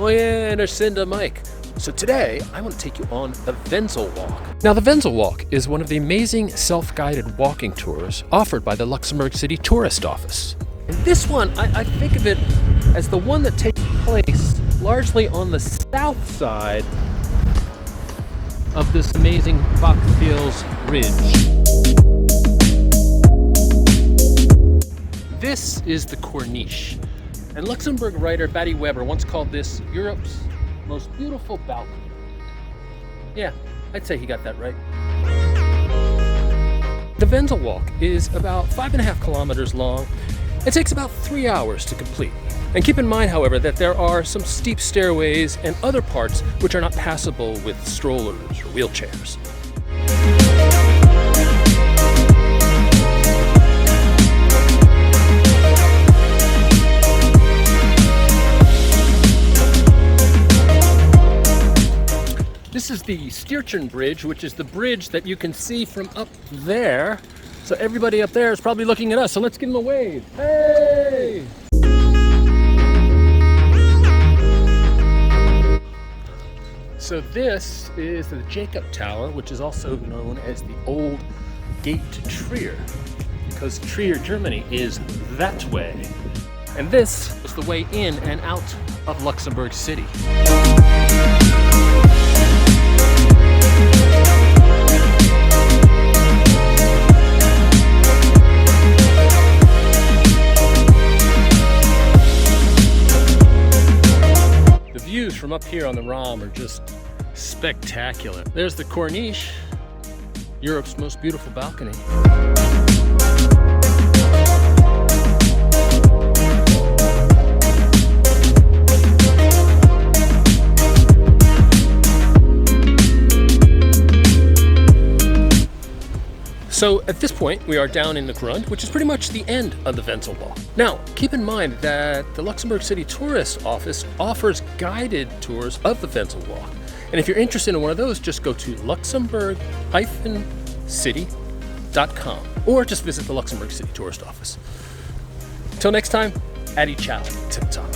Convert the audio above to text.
Moin, Cinda Mike. So today, I want to take you on the Wenzel Walk. Now, the Wenzel Walk is one of the amazing self-guided walking tours offered by the Luxembourg City Tourist Office. And this one, I think of it as the one that takes place largely on the south side of this amazing Bachfields Ridge. This is the Corniche. And Luxembourg writer Batty Weber once called this Europe's most beautiful balcony. Yeah, I'd say he got that right. The Wenzel Walk is about 5.5 kilometers long. It takes about 3 hours to complete. And keep in mind, however, that there are some steep stairways and other parts which are not passable with strollers or wheelchairs. This is the Stierchen Bridge, which is the bridge that you can see from up there. So everybody up there is probably looking at us, so let's give them a wave. Hey! So this is the Jacob Tower, which is also known as the Old Gate to Trier, because Trier, Germany is that way. And this is the way in and out of Luxembourg City. From up here on the Ram are just spectacular. There's the Corniche, Europe's most beautiful balcony. So at this point, we are down in the Grund, which is pretty much the end of the Wenzel Walk. Now, keep in mind that the Luxembourg City Tourist Office offers guided tours of the Wenzel Walk. And if you're interested in one of those, just go to luxembourg-city.com or just visit the Luxembourg City Tourist Office. Until next time, Addy ciao, tip top.